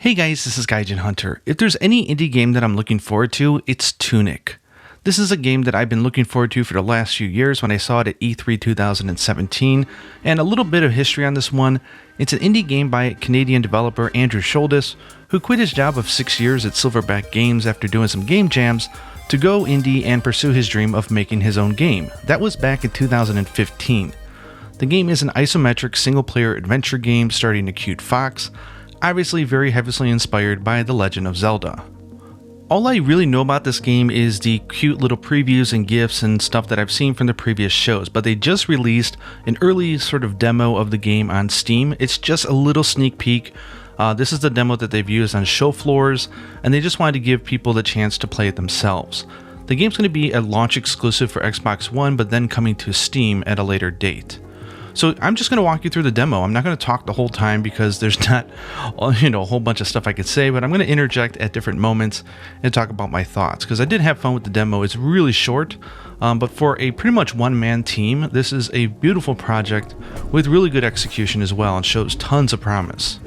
Hey guys, this is Gaijin Hunter. If there's any indie game that I'm looking forward to, it's Tunic. This is a game that I've been looking forward to for the last few years when I saw it at E3 2017, and a little bit of history on this one. It's an indie game by Canadian developer Andrew Sholdis, who quit his job of 6 years at Silverback Games after doing some game jams to go indie and pursue his dream of making his own game. That was back in 2015. The game is an isometric single-player adventure game starring a cute fox, obviously very heavily inspired by The Legend of Zelda. All I really know about this game is the cute little previews and GIFs and stuff that I've seen from the previous shows, but they just released an early sort of demo of the game on Steam. It's just a little sneak peek. This is the demo that they've used on show floors, and they just wanted to give people the chance to play it themselves. The game's going to be a launch exclusive for Xbox One, but then coming to Steam at a later date. So I'm just going to walk you through the demo. I'm not going to talk the whole time because there's not, a whole bunch of stuff I could say, but I'm going to interject at different moments and talk about my thoughts because I did have fun with the demo. It's really short, but for a pretty much one-man team, this is a beautiful project with really good execution as well and shows tons of promise.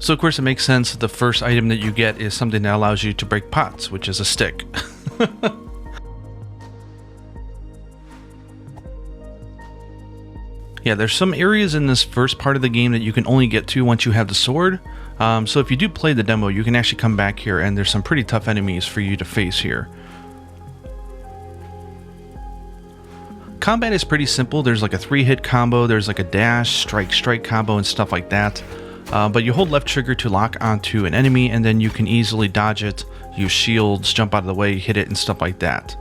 So of course it makes sense that the first item that you get is something that allows you to break pots, which is a stick. Yeah, there's some areas in this first part of the game that you can only get to once you have the sword. So if you do play the demo, you can actually come back here and there's some pretty tough enemies for you to face here. Combat is pretty simple. There's like a 3-hit combo, there's like a dash, strike combo and stuff like that. But you hold left trigger to lock onto an enemy and then you can easily dodge it, use shields, jump out of the way, hit it and stuff like that.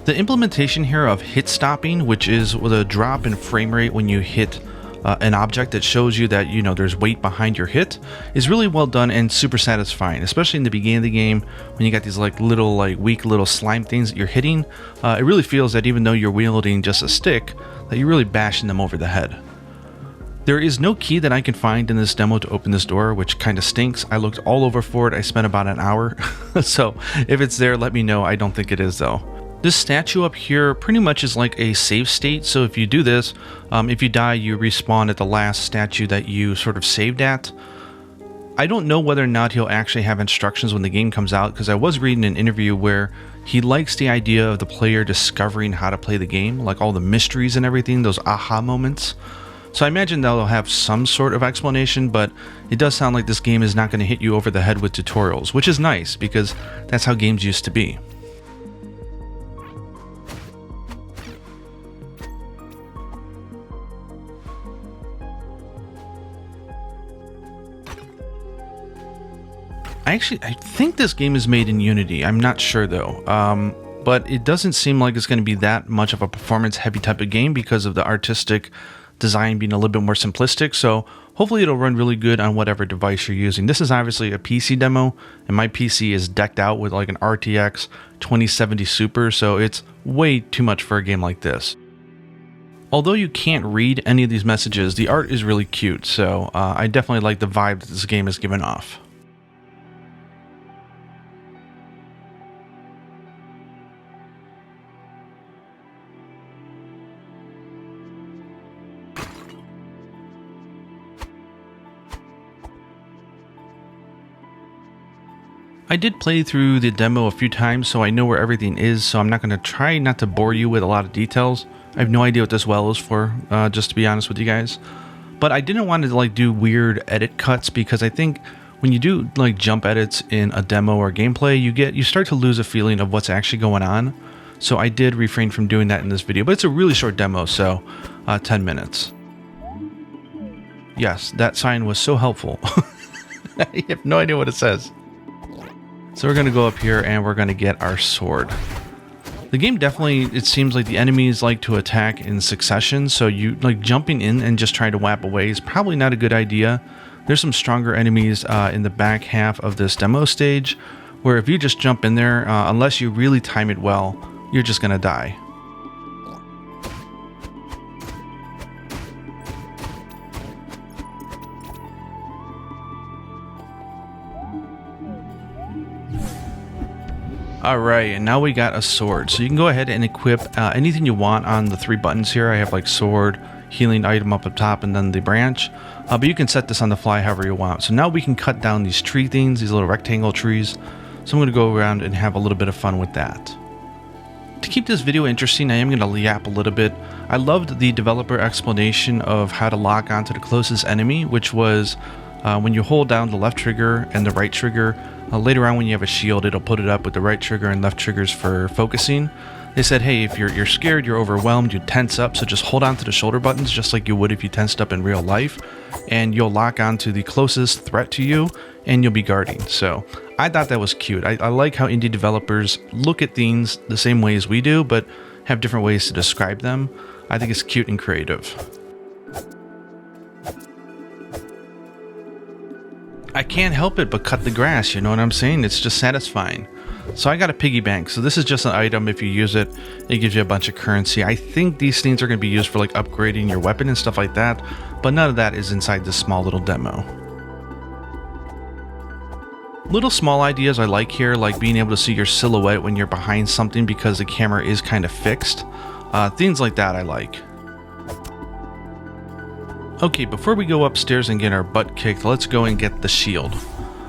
The implementation here of hit stopping, which is with a drop in frame rate when you hit an object that shows you that there's weight behind your hit, is really well done and super satisfying, especially in the beginning of the game when you got these weak little slime things that you're hitting. It really feels that even though you're wielding just a stick, that you're really bashing them over the head. There is no key that I can find in this demo to open this door, which kind of stinks. I looked all over for it. I spent about an hour. So if it's there, let me know. I don't think it is though. This statue up here pretty much is like a save state, so if you do this, if you die, you respawn at the last statue that you sort of saved at. I don't know whether or not he'll actually have instructions when the game comes out, because I was reading an interview where he likes the idea of the player discovering how to play the game, like all the mysteries and everything, those aha moments. So I imagine they'll have some sort of explanation, but it does sound like this game is not going to hit you over the head with tutorials, which is nice, because that's how games used to be. I think this game is made in Unity. I'm not sure though, but it doesn't seem like it's going to be that much of a performance-heavy type of game because of the artistic design being a little bit more simplistic. So hopefully it'll run really good on whatever device you're using. This is obviously a PC demo, and my PC is decked out with like an RTX 2070 Super, so it's way too much for a game like this. Although you can't read any of these messages, the art is really cute, so I definitely like the vibe that this game is giving off. I did play through the demo a few times, so I know where everything is, so I'm not going to try not to bore you with a lot of details. I have no idea what this well is for, just to be honest with you guys. But I didn't want to do weird edit cuts, because I think when you do jump edits in a demo or gameplay, you start to lose a feeling of what's actually going on. So I did refrain from doing that in this video, but it's a really short demo, so 10 minutes. Yes, that sign was so helpful. I have no idea what it says. So we're going to go up here and we're going to get our sword. The game definitely, it seems like the enemies like to attack in succession, so you jumping in and just trying to whap away is probably not a good idea. There's some stronger enemies in the back half of this demo stage, where if you just jump in there, unless you really time it well, you're just going to die. Alright, and now we got a sword. So you can go ahead and equip anything you want on the 3 buttons here. I have sword, healing item up top and then the branch. But you can set this on the fly however you want. So now we can cut down these tree things, these little rectangle trees. So I'm going to go around and have a little bit of fun with that. To keep this video interesting, I am going to yap a little bit. I loved the developer explanation of how to lock onto the closest enemy, which was when you hold down the left trigger and the right trigger. Later on when you have a shield, it'll put it up with the right trigger and left triggers for focusing. They said, hey, if you're scared, you're overwhelmed, you tense up, so just hold on to the shoulder buttons just like you would if you tensed up in real life, and you'll lock onto the closest threat to you, and you'll be guarding. So I thought that was cute. I like how indie developers look at things the same way as we do, but have different ways to describe them. I think it's cute and creative. I can't help it but cut the grass, you know what I'm saying? It's just satisfying. So I got a piggy bank. So this is just an item. If you use it, it gives you a bunch of currency. I think these things are going to be used for like upgrading your weapon and stuff like that, but none of that is inside this small little demo. Little small ideas I like here, like being able to see your silhouette when you're behind something because the camera is kind of fixed. Things like that I like. Okay, before we go upstairs and get our butt kicked, let's go and get the shield.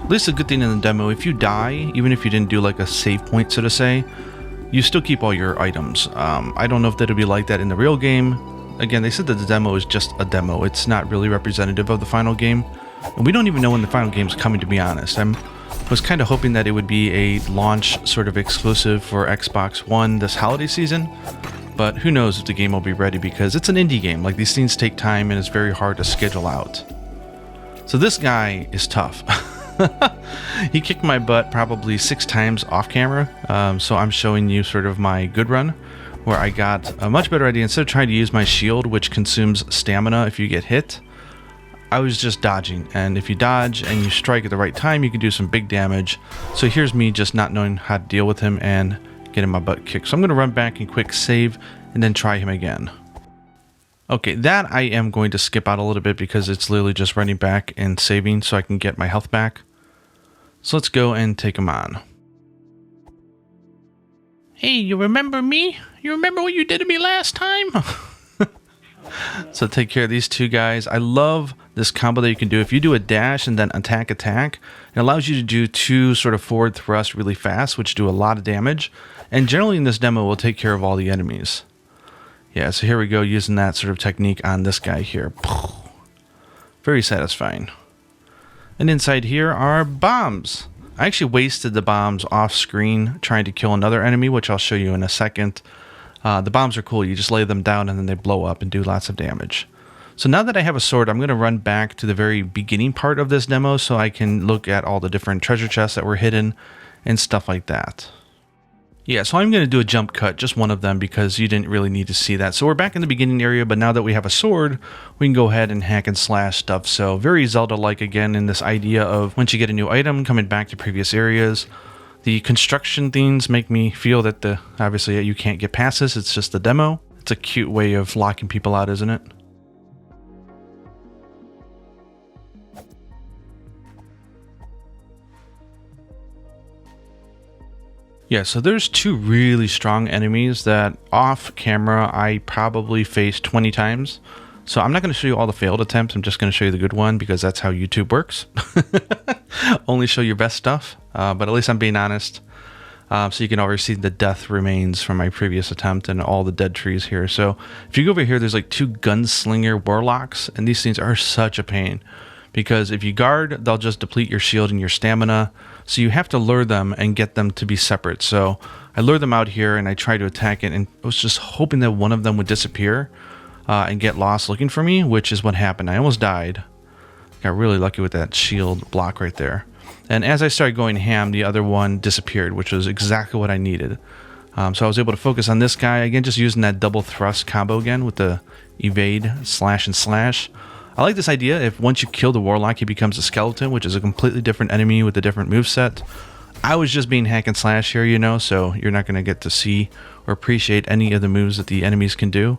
At least a good thing in the demo, if you die, even if you didn't do like a save point, so to say, you still keep all your items. I don't know if that'll be like that in the real game. Again, they said that the demo is just a demo. It's not really representative of the final game. And we don't even know when the final game's coming, to be honest. I was kind of hoping that it would be a launch sort of exclusive for Xbox One this holiday season. But who knows if the game will be ready, because it's an indie game. Like, these things take time and it's very hard to schedule out. So this guy is tough. He kicked my butt probably 6 times off camera. So I'm showing you sort of my good run, where I got a much better idea. Instead of trying to use my shield, which consumes stamina if you get hit, I was just dodging. And if you dodge and you strike at the right time, you can do some big damage. So here's me just not knowing how to deal with him and getting my butt kicked. So I'm going to run back and quick save and then try him again. Okay, that I am going to skip out a little bit because it's literally just running back and saving so I can get my health back. So let's go and take him on. Hey, you remember me? You remember what you did to me last time? So take care of these two guys. I love this combo that you can do. If you do a dash and then attack, it allows you to do 2 sort of forward thrusts really fast, which do a lot of damage. And generally in this demo, we'll take care of all the enemies. Yeah, so here we go, using that sort of technique on this guy here. Very satisfying. And inside here are bombs. I actually wasted the bombs off screen trying to kill another enemy, which I'll show you in a second. The bombs are cool. You just lay them down and then they blow up and do lots of damage. So now that I have a sword, I'm going to run back to the very beginning part of this demo so I can look at all the different treasure chests that were hidden and stuff like that. Yeah, so I'm going to do a jump cut, just one of them, because you didn't really need to see that. So we're back in the beginning area, but now that we have a sword, we can go ahead and hack and slash stuff. So very Zelda-like again in this idea of once you get a new item, coming back to previous areas. The construction things make me feel that obviously you can't get past this, it's just a demo. It's a cute way of locking people out, isn't it? Yeah, so there's 2 really strong enemies that off camera I probably faced 20 times. So I'm not going to show you all the failed attempts. I'm just going to show you the good one because that's how YouTube works. Only show your best stuff. But at least I'm being honest. So you can already see the death remains from my previous attempt and all the dead trees here. So if you go over here, there's like 2 gunslinger warlocks. And these things are such a pain. Because if you guard, they'll just deplete your shield and your stamina. So you have to lure them and get them to be separate. So I lure them out here and I try to attack it. And I was just hoping that one of them would disappear and get lost looking for me, which is what happened. I almost died. Got really lucky with that shield block right there. And as I started going ham, the other one disappeared, which was exactly what I needed. So I was able to focus on this guy. Again, just using that double thrust combo again with the evade, slash, and slash. I like this idea. If once you kill the warlock, he becomes a skeleton, which is a completely different enemy with a different moveset. I was just being hack and slash here, you know, so you're not going to get to see or appreciate any of the moves that the enemies can do.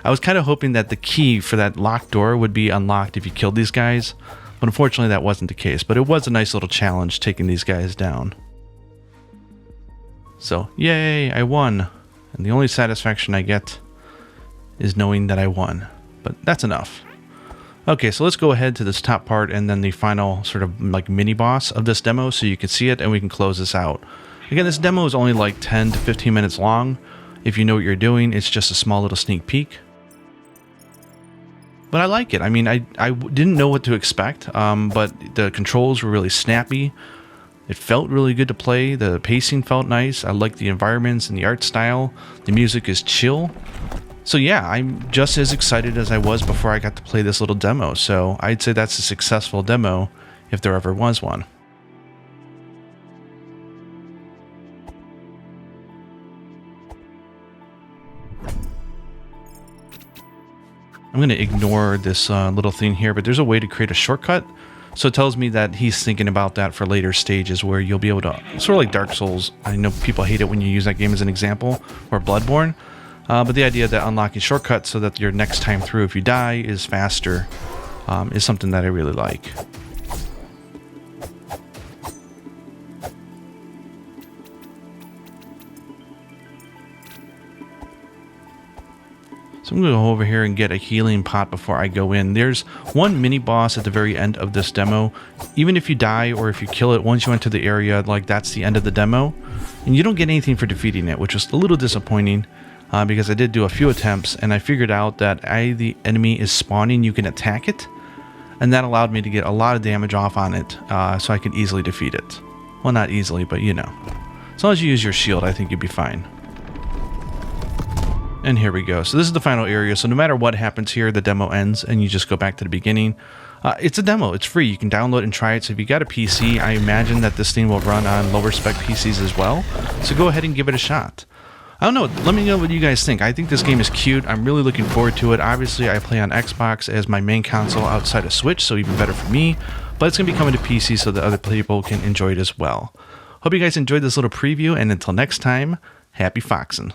I was kind of hoping that the key for that locked door would be unlocked if you killed these guys, but unfortunately that wasn't the case. But it was a nice little challenge taking these guys down. So, yay, I won. And the only satisfaction I get is knowing that I won. But that's enough. Okay, so let's go ahead to this top part and then the final sort of like mini boss of this demo so you can see it and we can close this out. Again, this demo is only like 10 to 15 minutes long. If you know what you're doing, it's just a small little sneak peek. But I like it. I mean, I didn't know what to expect, but the controls were really snappy. It felt really good to play. The pacing felt nice. I like the environments and the art style. The music is chill. So yeah, I'm just as excited as I was before I got to play this little demo. So I'd say that's a successful demo if there ever was one. I'm going to ignore this little thing here, but there's a way to create a shortcut. So it tells me that he's thinking about that for later stages where you'll be able to, sort of like Dark Souls. I know people hate it when you use that game as an example, or Bloodborne. But the idea that unlocking shortcuts so that your next time through, if you die, is faster, is something that I really like. So I'm going to go over here and get a healing pot before I go in. There's one mini boss at the very end of this demo. Even if you die or if you kill it, once you enter the area, like that's the end of the demo. And you don't get anything for defeating it, which was a little disappointing. Because I did do a few attempts and I figured out that the enemy is spawning, you can attack it, and that allowed me to get a lot of damage off on it, so I could easily defeat it. Well, not easily, but you know. As long as you use your shield, I think you'd be fine. And here we go. So this is the final area, so no matter what happens here, the demo ends and you just go back to the beginning. It's a demo, it's free, you can download and try it, so if you got a PC, I imagine that this thing will run on lower spec PCs as well, so go ahead and give it a shot. I don't know, let me know what you guys think. I think this game is cute. I'm really looking forward to it. Obviously, I play on Xbox as my main console outside of Switch, so even better for me. But it's going to be coming to PC so that other people can enjoy it as well. Hope you guys enjoyed this little preview, and until next time, happy foxing.